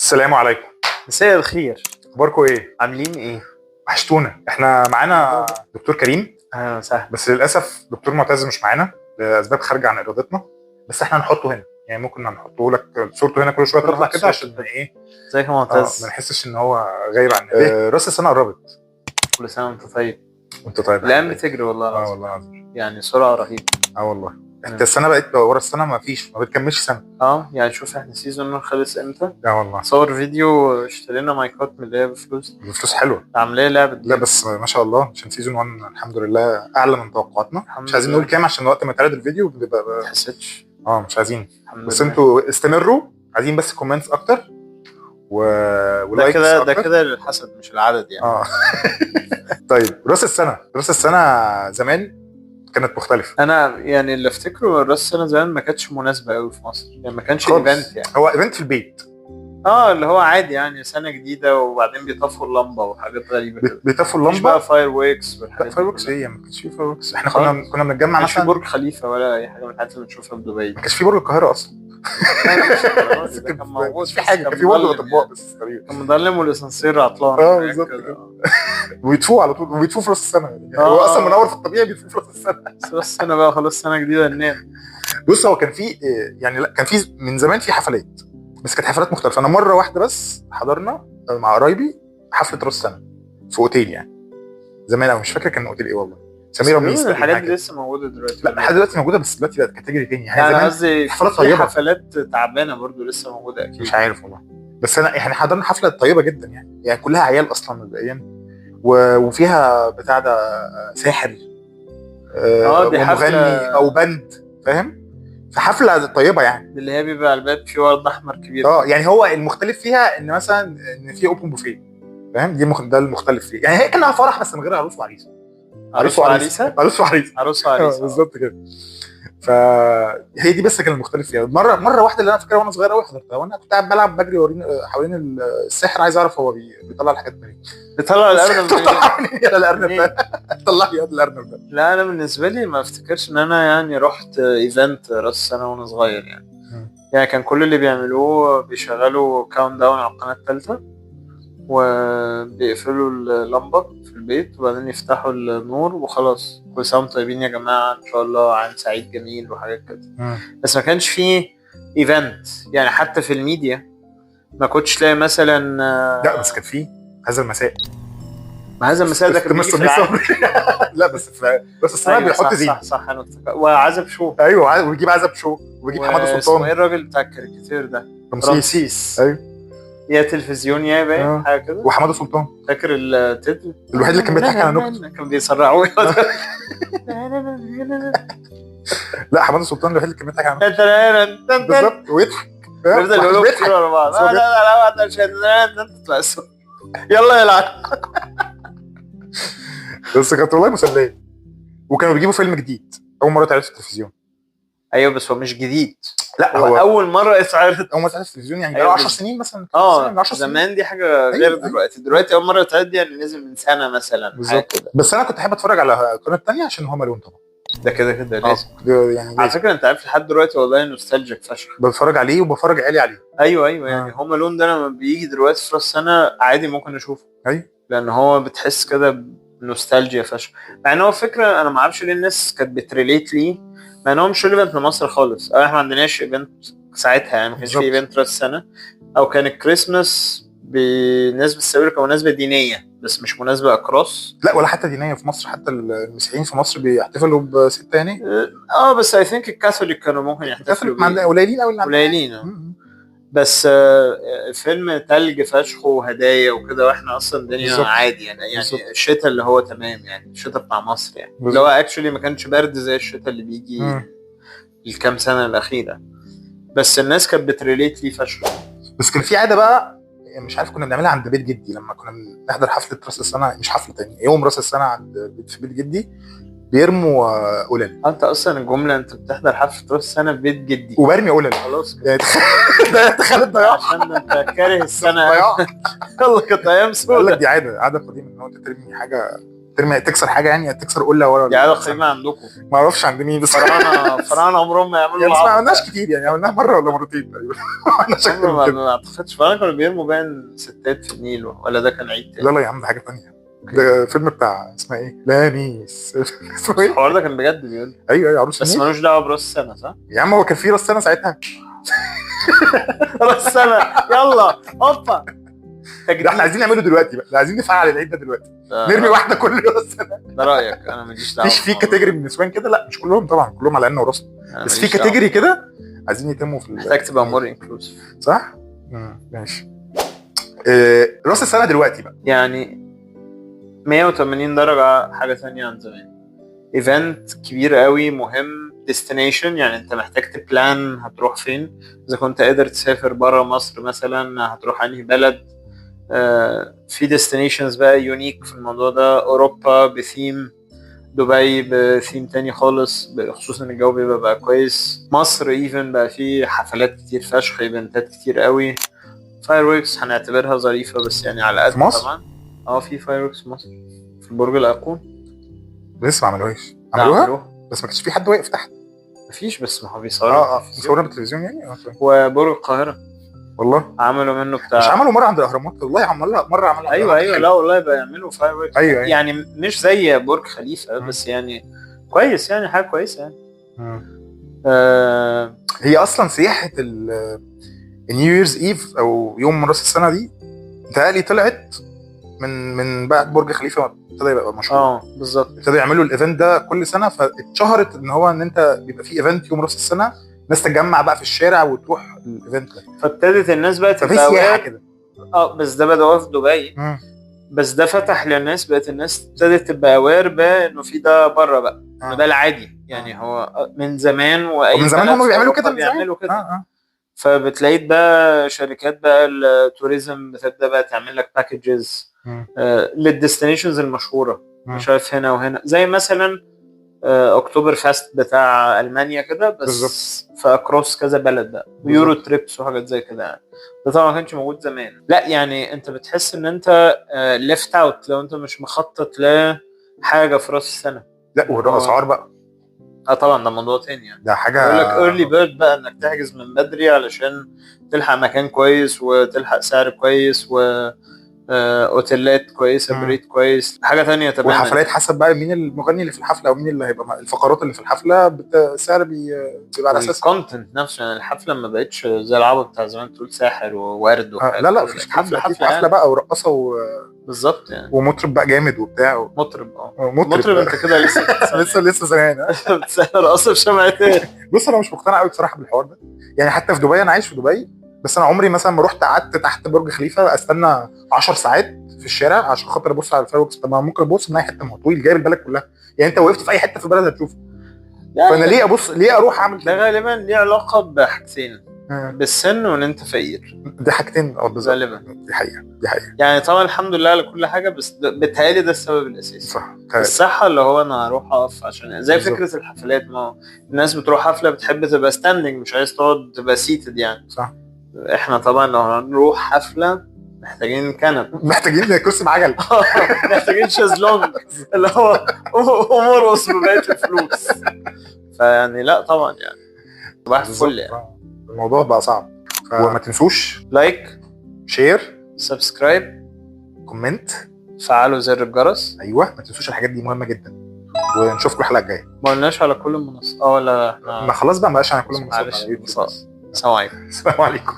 السلام عليكم. مساء الخير. اخباركم ايه؟ عاملين ايه؟ وحشتونا. احنا معانا دكتور كريم، اهلا وسهلا. بس للاسف دكتور معتز مش معانا لاسباب خارجه عن ارادتنا، بس احنا هنحطه هنا، يعني ممكن نحطه لك صورته هنا كل شويه تطلع كده عشان ايه؟ ازيك يا معتز؟ ما نحسش ان هو غايب عننا. راس السنه قربت. كل سنه وانت طيب. وانت طيب. الايام بتجري والله العظيم. والله العظيم، يعني سرعه رهيبه. والله انت السنه بقت ورا السنه، ما بتكملش سنه. يعني شوف احنا سيزون خلص امتى؟ والله صور فيديو، اشترينا مايكات من اللي هي بفلوس حلوه، عاملاه لعبه. لا بس ما شاء الله عشان سيزون 1 الحمد لله اعلى من توقعاتنا. مش عايزين نقول كام عشان وقت ما اتعرض الفيديو بيبقى ما حسيتش. مش عايزين، بس انتوا استمروا، عايزين بس كومنتس اكتر ولايكس ده اكتر. ده كده الحسد مش العدد يعني. طيب راس السنه زمان كانت مختلفه. انا يعني اللي افتكره راس السنه زمان ما كانتش مناسبه قوي في مصر، يعني ما كانش ايفنت، يعني هو ايفنت في البيت. اللي هو عادي يعني سنه جديده وبعدين بيطفوا اللمبه وحاجات غريبه كده. بيطفوا اللمبه، مش بقى فاير ويكس والحاجات. فاير ويكس ايه؟ ما كانش في فاير ويكس. احنا كنا بنتجمع مثلا، مثلا. مش برج خليفه ولا اي حاجه من الحاجات اللي بنشوفها في دبي. ما كانش في برج القاهره اصلا. ده كان موجود في حاجه، كان في برج الاطباء بس تقريبا. كان مضلم والاسانسير عطلان. بالظبط كده. ويطفوا على طول، وبيطفوا في راس السنه يعني. هو اصلا منور في الطبيعي، بيطفوا في راس السنه. بس راس السنه بقى خلاص سنه جديده ننام. بص، هو كان في يعني، لا كان في من زمان في حفلات، بس كانت حفلات مختلفه. انا مره واحده بس حضرنا مع قرايبي حفله راس السنه في اوتيل يعني زمان، او مش فاكر كان اوتيل ايه والله. سمير وميس. الحاجات دي لسه موجوده دلوقتي؟ لا لحد دلوقتي موجوده، بس دلوقتي بقت كاتيجوري تاني يعني. انا قصدي حفلات في طيبه، حفلات تعبانه برضو لسه موجوده اكيد. مش عارف والله، بس انا يعني حضرنا حفله طيبه جدا يعني كلها عيال اصلا مبدئيا، وفيها بتاع ده ساحر، دي ومغني او باند، فاهم؟ في حفله طيبه يعني، اللي هي بيبقى على الباب في ورد احمر كبير. يعني هو المختلف فيها ان مثلا ان في اوبن بوفيه، فاهم؟ ده المختلف فيه يعني. هي كانها فرح بس من غير عروس وعريس. عروس وعريسه. عروس وعريس بالظبط كده. فهي دي بس كان المختلف فيها. مره واحده اللي انا فاكرها وانا صغير قوي حضرتها، وانا كنت قاعد بلعب بجري حوالين السحر، عايز اعرف هو بيطلع الحاجات منين. بيطلع الارنب منين؟ يا الارنب ده طلع لي الارنب ده. لا انا بالنسبه لي ما افتكرش ان انا يعني رحت ايفنت راس السنه وانا صغير يعني كان كل اللي بيعملوه بيشغلوا كاونت داون على القناه الثالثه وبيقفلوا اللمبه في البيت وبعدين يفتحوا النور وخلاص. كل سنه وانتم طيبين يا جماعه، ان شاء الله عام سعيد جميل وحاجات كده. بس ما كانش فيه ايفنت يعني. حتى في الميديا ما كنتش تلاقي مثلا. لا بس كان فيه هذا المساء. ما هذا المساء ده كان بيجي في العالم. لا بس السنه بيحط زين. صح انا وعزب شو. ايوه، ويجيب عزب شو، ويجيب حماده سلطان. ايه الراجل بتاع الكاريكاتير ده؟ رمسيس. ايوه، يا تلفزيون يا باين حاجه كده. وحماده سلطان فاكر التتر الوحيد اللي كان بيضحك على نكت، كان بيسرعوه. لا حماده سلطان الوحيد اللي كان بيضحك على نكت بالظبط ويضحك. بيفضل يقولوا كتير ورا بعض. لا مش يلا يلعب. بس كانت والله مسليه. وكانوا بيجيبوا فيلم جديد اول مره تعرض في التلفزيون. ايوه بس هو مش جديد. لا هو اول مره اتعرض. اول مره اتعرض في التلفزيون يعني بقى 10 سنين مثلا. 10 زمان دي حاجه غير دلوقتي اول مره اتعرض يعني نزل من سنه مثلا بالظبط. بس انا كنت احب اتفرج على القناه الثانيه عشان هو ملون طبعا. ده كده لازم يعني على فكره. انت عارف لحد دلوقتي والله نوستالجيك فشخ. بتفرج عليه وبفرج عيالي عليه. ايوه يعني هو ملون ده لما بيجي دلوقتي في راس السنه عادي ممكن اشوفه. ايوه لان هو بتحس كده بنوستالجيا فشخ. مع ان هو فكره انا ما اعرفش ليه الناس كانت بتريليت ليه، مع ان هو مش ايفنت لمصر خالص. احنا ما عندناش ايفنت ساعتها يعني. ما كانش في ايفنت راس السنه، او كان الكريسماس بالنسبه للسويرك او مناسبه دينيه بس مش مناسبه اكروس. لا ولا حتى دينيه في مصر. حتى المسيحيين في مصر بيحتفلوا ب6 يناير. بس اي ثينك الكاثوليك كانوا ممكن يحتفلوا قليلين قوي قليلين. بس فيلم تلج فشخ وهدايا وكده، واحنا اصلا الدنيا عادي يعني الشتاء اللي هو تمام يعني الشتاء بتاع مصر يعني اللي هو اكشولي ما كانش برد زي الشتاء اللي بيجي الكام سنه الاخيره. بس الناس كانت بتريليت ليه فشخ. بس كان في عاده بقى مش عارف كنا بنعملها عند بيت جدي لما كنا بنحضر حفله راس السنه. مش حفله تانية، يوم راس السنه في بيت جدي بيرموا قلل. انت اصلا الجمله انت بتحضر حفله راس السنه في بيت جدي وبرمي قلل خلاص يعني. ده تخيل الضياع عشان انت كاره السنه. يلا كانت ايام سودة. قال لك دي عاده قديمه ان هو انت ترمي حاجه ترمي تكسر حاجه يعني، تكسر قله ورا دي عاده قديمه عندكم. ما اعرفش عند مين بس فراعنه عمرهم ما يعملوا يعني ما العبط عملناش كتير يعني، عملناها مره ولا مرتين تقريبا ما عملناش اكتر من كده. ما اعتقدش فراعنه كانوا بيرموا باين ستات في النيل، ولا ده كان عيد تاني؟ لا يا عم ده حاجه ثانيه، ده فيلم بتاع اسمها ايه لانيس اسمه ايه؟ الحوار ده كان بجد بيقول، ايوه عروس بس النيل ملوش دعوه براس السنه صح؟ يا عم، هو كان في راس سنه ساعتها. راس السنه يلا هوبا ده احنا عايزين نعمله دلوقتي بقى، عايزين نفعل العيد ده دلوقتي، نرمي واحده كل راس سنه. ده رايك، انا ماليش دعوه. مفيش في كاتيجوري من النسوان كده؟ لا مش كلهم طبعا، كلهم على عيننا وراسنا، بس في كاتيجوري كده عايزين يتموا في محتاج تبقى مور انكلوسيف صح؟ ماشي. راس السنه دلوقتي بقى يعني 180 درجه حاجه ثانيه عن زمان. ايفنت كبير قوي مهم، ديستنيشن يعني انت محتاج تبلان هتروح فين، اذا كنت قادر تسافر بره مصر مثلا هتروح انهي بلد. في ديستنيشنز بقى يونيك في الموضوع ده، اوروبا بثيم، دبي بثيم تاني خالص، خصوصا الجو بيبقى بقى كويس، مصر ايفن بقى في حفلات كتير فشخ، ايفنتات كتير قوي، فايروكس هنعتبرها ظريفه بس يعني على قد في مصر؟ طبعا في فايروكس في مصر في برج العقون. لسه ما عملوهاش، عملوها بس ما كانش في حد واقف تحت. مفيش، بس ما هو بيصوروا بيصوروا بالتلفزيون يعني. وبرج القاهره والله عملوا منه بتاع، مش عملوا مره عند الاهرامات؟ والله عملوا مره، عملوا ايوه لا والله بقى يعملوا فايروكس. أيوة. يعني مش زي برج خليفه بس يعني كويس، يعني حاجه كويسه يعني. هي اصلا سياحه النيو ييرز ايف او يوم راس السنه دي متهيألي طلعت من بعد برج خليفه ابتدى يبقى مشهور. بالظبط، ابتدوا يعملوا الايفنت ده كل سنه، فاتشهرت ان هو ان انت بيبقى في ايفنت يوم راس السنه، الناس تتجمع بقى في الشارع وتروح الايفنت ده، فابتدت الناس بقى ففي سياحه كده. بس ده بدأوا في دبي. بس ده فتح للناس، بقت الناس ابتدت تبقى اوير بانه في ده بره بقى، انه ده العادي يعني. هو من زمان، ومن زمان هم بيعملوا كده فبتلاقيت بقى شركات بقى التوريزم بتبدا بقى تعمل لك باكجز للديستنيشنز المشهوره، مش عارف هنا وهنا، زي مثلا اكتوبر فاست بتاع المانيا كده، بس بالزبط. فاكروس كذا بلد بقى، ويورو تريبس وحاجات زي كده يعني. ده طبعا ما كانش موجود زمان. لا يعني انت بتحس ان انت ليفت اوت لو انت مش مخطط لحاجه في راس السنه. لا والاسعار بقى طبعا ده موضوع تاني يعني. ده حاجه يقول لك ايرلي بيرد بقى، انك تحجز من بدري علشان تلحق مكان كويس وتلحق سعر كويس و اوتيلات كويسه بريت كويس، حاجه ثانيه تماما. والحفلات حسب بقى مين المغني اللي في الحفله او مين اللي هيبقى الفقرات اللي في الحفله، السعر بيبقى على اساس الكونتنت نفسه يعني. الحفله ما بقتش زي العبط بتاع زمان تقول ساحر وورد لا مفيش حفله يعني. بقى ورقصه بالظبط يعني، ومطرب بقى جامد وبتاع مطرب انت كده لسه زمان بتسهر رقصه بشمعتين. بص انا مش مقتنع قوي بصراحه بالحوار ده يعني. حتى في دبي، انا عايش في دبي، بس انا عمري مثلا ما رحت قعدت تحت برج خليفه استنى 10 ساعات في الشارع عشان خاطر ابص على الفايروكس. طب ما ممكن ابص من اي حته، ما هو طويل جايب البلد كلها يعني، انت وقفت في اي حته في البلد هتشوفه يعني. فانا ليه اروح اعمل ده؟ غالبا ليه علاقه بحاجتين، بالسن وان انت فقير. دي حاجتين غالبا. دي حقيقه يعني طبعا الحمد لله على كل حاجه، بس بيتهيألي ده السبب الاساسي. صح. الصحه اللي هو انا هروح اقف عشان زي فكره الحفلات، ما الناس بتروح حفله بتحب تبقى ستاندنج، مش عايز تقعد تبقى سيتد يعني. صح. احنا طبعا لو هنروح حفله محتاجين كنب، محتاجين كرسي بعجل محتاجين شازلونج اللي هو مرقص ببقيه الفلوس. فيعني لا طبعا يعني صباح الفل يعني. الموضوع بقى صعب. وما تنسوش لايك، شير، سبسكرايب، كومنت، فعلوا زر الجرس. ايوه ما تنسوش الحاجات دي مهمه جدا. ونشوفكم الحلقه الجايه. ما قلناش على كل المنصات ولا احنا ما خلاص بقى ما بقاش على كل المنصات. السلام عليكم. السلام عليكم.